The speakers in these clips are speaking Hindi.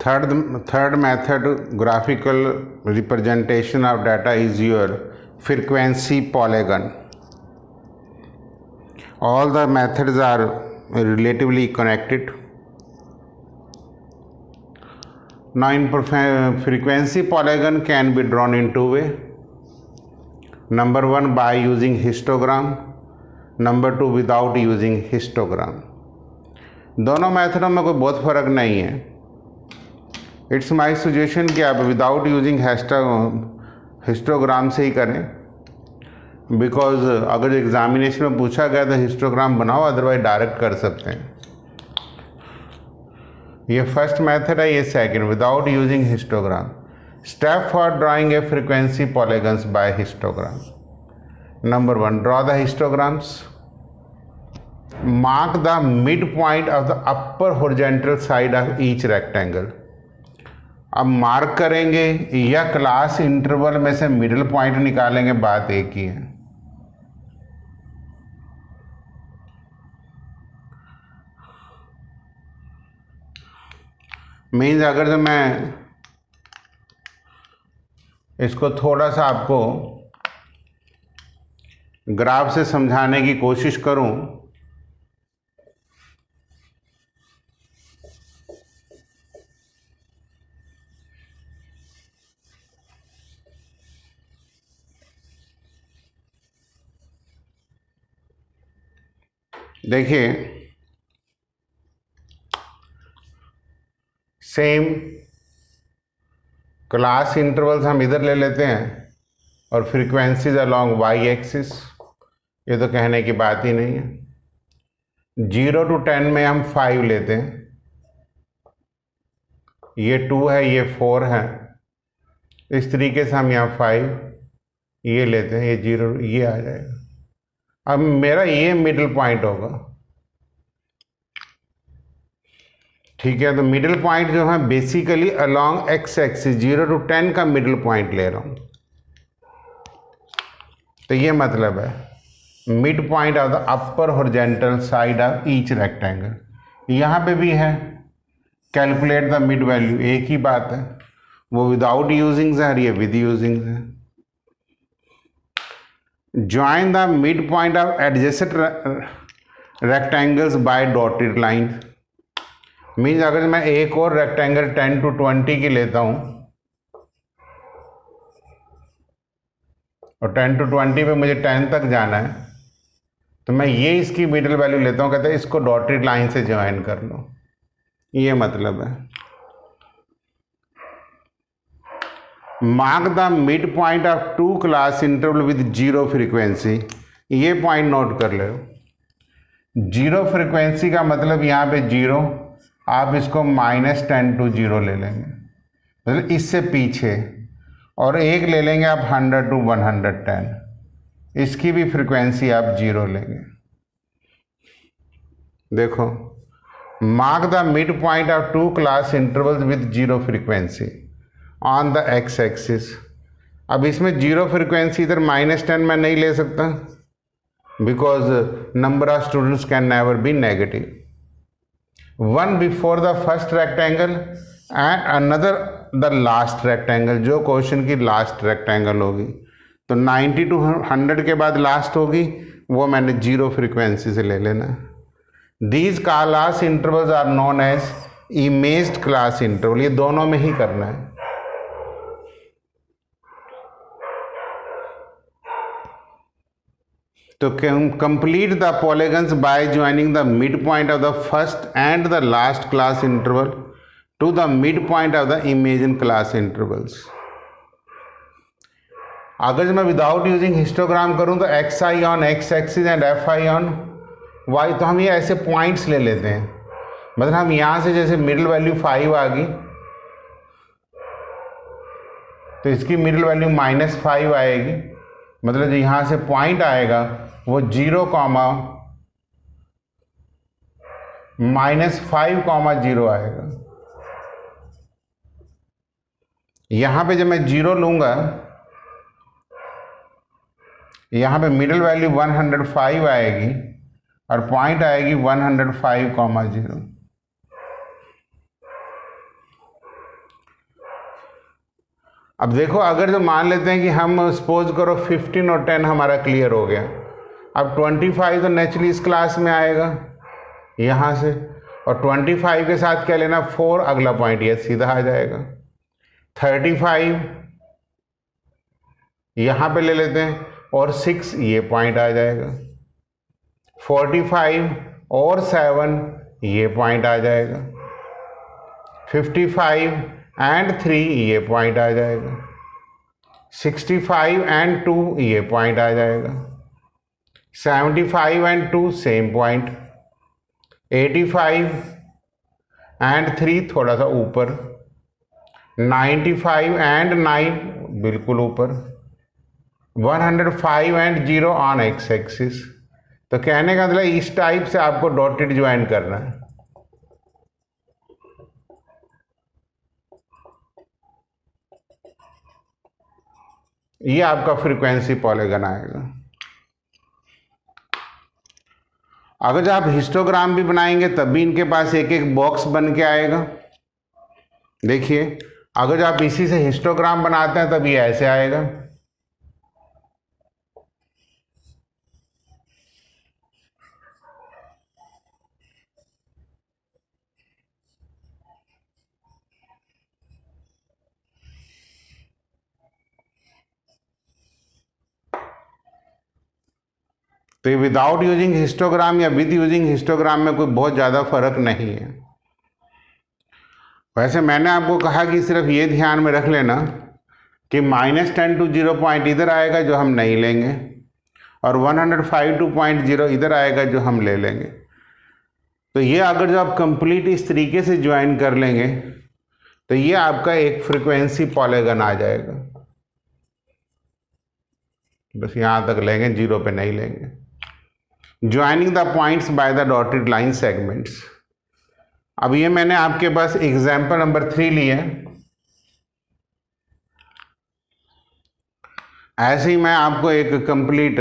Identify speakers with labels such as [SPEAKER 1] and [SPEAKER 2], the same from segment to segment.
[SPEAKER 1] Third method, graphical representation of data, is your frequency polygon. All the methods are relatively connected. Now in frequency polygon can be drawn in two ways. Number one, by using histogram. Number two, without using histogram. दोनों मेथडों में कोई बहुत फ़र्क नहीं है. इट्स माई सजेशन कि आप विदाउट यूजिंग हिस्टोग्राम से ही करें, बिकॉज अगर एग्जामिनेशन में पूछा गया तो हिस्टोग्राम बनाओ, अदरवाइज डायरेक्ट कर सकते हैं. ये फर्स्ट मेथड है, ये second, without using histogram. Step for drawing a frequency polygons by histogram. Number one, draw the histograms. Mark the mid point of the upper horizontal side of each rectangle. अब मार्क करेंगे या क्लास इंटरवल में से मिडिल पॉइंट निकालेंगे, बात एक ही है. मीन्स अगर जो मैं इसको थोड़ा सा आपको ग्राफ से समझाने की कोशिश करूं, देखिए सेम क्लास इंटरवल्स हम इधर ले लेते हैं और फ्रीक्वेंसीज अलोंग वाई एक्सिस. ये तो कहने की बात ही नहीं है. 0 to 10 में हम 5 लेते हैं, ये 2 है, ये 4 है. इस तरीके से हम यहाँ 5 ये लेते हैं, ये 0 ये आ जाएगा. अब मेरा ये मिडिल पॉइंट होगा, ठीक है. तो मिडिल पॉइंट जो है basically along x axis 0 to 10 का मिडिल पॉइंट ले रहा हूं. तो ये मतलब है mid point of the upper horizontal side of each rectangle. यहाँ पे भी है कैलकुलेट द मिड वैल्यू, एक ही बात है. वो विदाउट यूजिंग है और ये विद यूजिंग है. Join the midpoint of adjacent rectangles by dotted lines. Means अगर मैं एक और रेक्टेंगल 10 to 20 की लेता हूं और 10 to 20 पे मुझे 10 तक जाना है, तो मैं ये इसकी मिडिल वैल्यू लेता हूं. कहते हैं इसको डॉटेड लाइन से ज्वाइन कर लो, ये मतलब है. Mark the mid point of 2 class interval with 0 frequency. ये पॉइंट नोट कर लो. 0 फ्रीक्वेंसी का मतलब यहाँ पे 0, आप इसको -10 to 0 ले लेंगे, मतलब इससे पीछे. और एक ले लेंगे आप 100 to 110, इसकी भी फ्रीक्वेंसी आप 0 लेंगे. देखो, mark the mid point of 2 class intervals with 0 frequency on the x axis. अब इसमें 0 फ्रीक्वेंसी इधर -10 में नहीं ले सकता, because number of students can never be negative. 1 before the first rectangle and another the last rectangle. जो क्वेश्चन की लास्ट रेक्टेंगल होगी, तो 90 to 100 के बाद लास्ट होगी, वो मैंने 0 फ्रीक्वेंसी से ले लेना. These class intervals are known as imaged class interval. ये दोनों में ही करना है. तो complete the polygons by joining the midpoint of the first and the last class interval to the midpoint of the imagined class intervals. अगर मैं विदाउट यूजिंग हिस्टोग्राम करूं तो x i on x axis and f i on y, तो हम ये ऐसे पॉइंट्स ले लेते हैं. मतलब हम यहाँ से जैसे मिडिल वैल्यू 5 आ गई, तो इसकी मिडिल वैल्यू -5 आएगी. मतलब जो यहाँ से पॉइंट आएगा वो 0, -5, 0 आएगा. यहाँ पे जब मैं 0 लूँगा, यहाँ पे मिडिल वैल्यू 105 आएगी और पॉइंट आएगी 105, 0. अब देखो, अगर जो मान लेते हैं कि हम सपोज करो 15 और 10 हमारा क्लियर हो गया, अब 25 तो नेचुरली इस क्लास में आएगा यहाँ से, और 25 के साथ क्या लेना, 4, अगला पॉइंट ये सीधा आ जाएगा। 35 यहाँ पे ले लेते हैं, और 6 ये पॉइंट आ जाएगा। 45 और 7 ये पॉइंट आ जाएगा। 55 एंड 3 ये पॉइंट आ जाएगा। 65 एंड 2 ये पॉइंट आ जाएगा। 75 एंड 2 सेम पॉइंट। 85 एंड 3 थोड़ा सा ऊपर। 95 एंड 9 बिल्कुल ऊपर। 105 एंड 0 ऑन एक्स एक्सिस। तो कहने का मतलब इस टाइप से आपको डॉटेड ज्वाइन करना है। ये आपका फ्रीक्वेंसी पॉलीगन आएगा। अगर जब आप हिस्टोग्राम भी बनाएंगे तब भी इनके पास एक एक बॉक्स बन के आएगा। देखिए, अगर जब आप इसी से हिस्टोग्राम बनाते हैं तब ये ऐसे आएगा। तो ये विदाउट यूजिंग हिस्टोग्राम या विद यूजिंग हिस्टोग्राम में कोई बहुत ज़्यादा फर्क नहीं है। वैसे मैंने आपको कहा कि सिर्फ ये ध्यान में रख लेना कि -10 to 0 पॉइंट इधर आएगा जो हम नहीं लेंगे, और 105 to 0.0 इधर आएगा जो हम ले लेंगे। तो ये अगर जो आप कंप्लीट इस तरीके से ज्वाइन कर लेंगे तो ये आपका एक फ्रीक्वेंसी पॉलीगन आ जाएगा। बस यहाँ तक लेंगे, 0 पे नहीं लेंगे। Joining the points by the dotted line segments. अब ये मैंने आपके पास एग्जाम्पल नंबर 3 लिया है। ऐसे ही मैं आपको एक कंप्लीट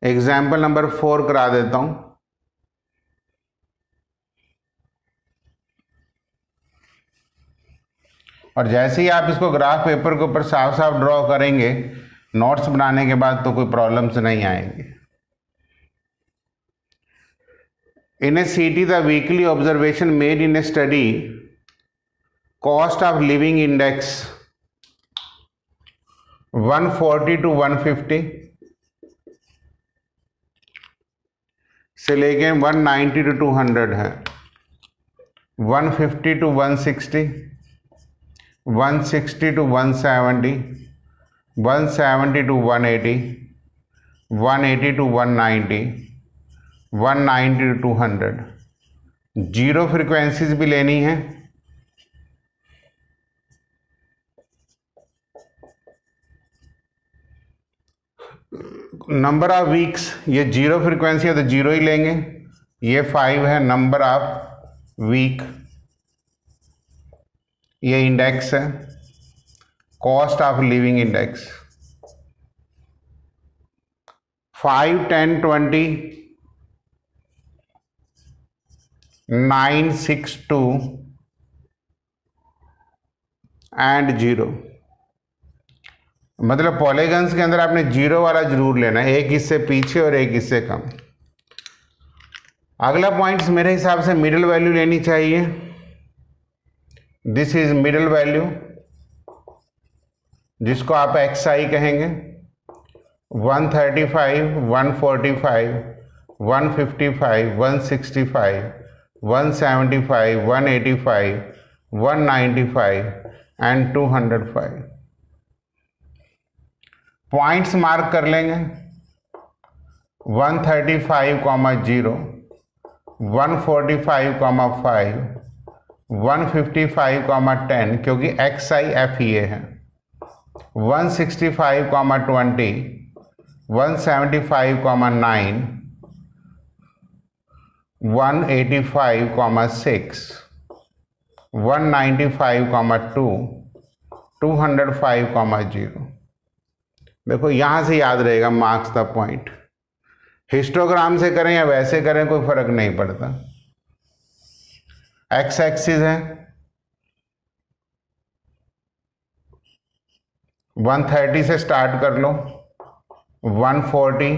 [SPEAKER 1] एग्जाम्पल नंबर 4 करा देता हूं। और जैसे ही आप इसको ग्राफ पेपर के ऊपर साफ साफ ड्रॉ करेंगे नोट्स बनाने के बाद, तो कोई प्रॉब्लम्स नहीं आएंगे। In a city, the weekly observation made in a study, cost of living index 140 to 150 से लेके 190 to 200 है। 150 to 160, 160 to 170, 170 to 180, 180 to 190, 190 to 200। 0 frequencies भी लेनी है। नंबर ऑफ वीक्स, ये 0 फ्रीक्वेंसी है तो 0 ही लेंगे। ये 5 है नंबर ऑफ वीक। ये इंडेक्स है, cost of living index. 5, 10, 20, 9, 6, 2 and 0। मतलब पॉलीगन्स के अंदर आपने 0 वाला जरूर लेना है, एक इससे पीछे और एक इससे कम। अगला पॉइंट्स मेरे हिसाब से मिडिल वैल्यू लेनी चाहिए। दिस इज मिडिल वैल्यू, जिसको आप XI कहेंगे। 135, 145, 155, 165, 175, 185, 195 एंड 205। पॉइंट्स मार्क कर लेंगे। 135, 0, 145, 5, 155, 10, क्योंकि XI FEA है। 165, 20, 175, 9, 185, 6, 195, 2, 205, 0। देखो यहां से याद रहेगा मार्क्स द पॉइंट। हिस्टोग्राम से करें या वैसे करें कोई फर्क नहीं पड़ता। एक्स एक्सिस है, 130 से स्टार्ट कर लो, 140,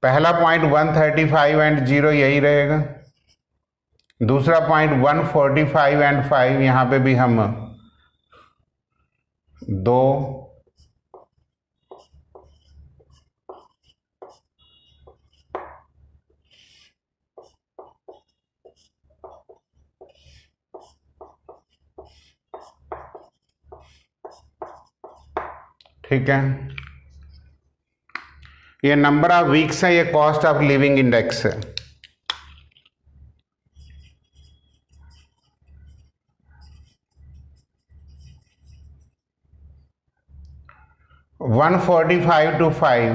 [SPEAKER 1] पहला पॉइंट 135 एंड 0 यही रहेगा, दूसरा पॉइंट 145 एंड 5, यहाँ पे भी हम 2, ठीक है। ये नंबर ऑफ वीक्स है, ये कॉस्ट ऑफ लिविंग इंडेक्स है। One 145 to 5,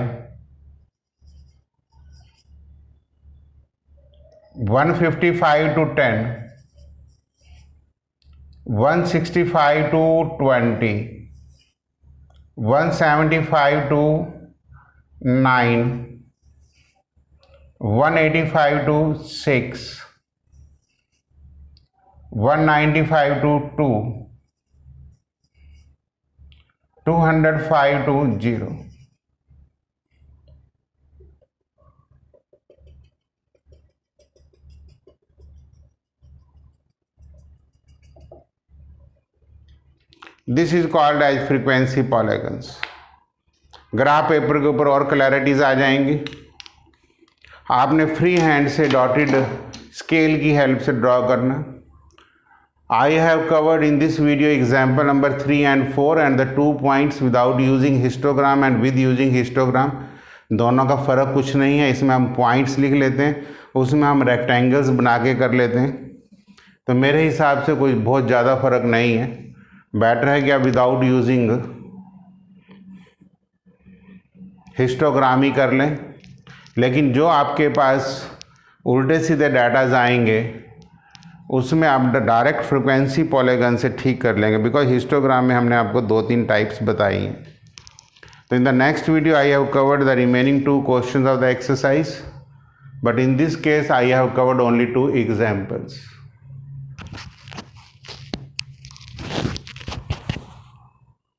[SPEAKER 1] 155 to 10, 165 to 20, 175 to 9, 185 to 6, 195 to 2, 205 to 0. This is called as frequency polygons. Graph paper के ऊपर और क्लैरिटीज आ जाएंगी। आपने फ्री हैंड से डॉटेड स्केल की हेल्प से ड्रॉ करना। I have covered in this video example number 3 and 4 and the 2 points without using histogram and with using histogram। दोनों का फ़र्क कुछ नहीं है, इसमें हम पॉइंट्स लिख लेते हैं, उसमें हम रेक्टेंगल्स बना के कर लेते हैं। तो मेरे हिसाब से कोई बहुत ज़्यादा फ़र्क नहीं है। बेटर है कि आप विदाउट यूजिंग हिस्टोग्राम ही कर लें। लेकिन जो आपके पास उल्टे सीधे डाटाज आएंगे उसमें आप डायरेक्ट फ्रिक्वेंसी पॉलीगन से ठीक कर लेंगे, बिकॉज हिस्टोग्राम में हमने आपको 2-3 टाइप्स बताई हैं। तो in the next video I have covered the remaining 2 questions of the exercise, but in this case I have covered only 2 examples.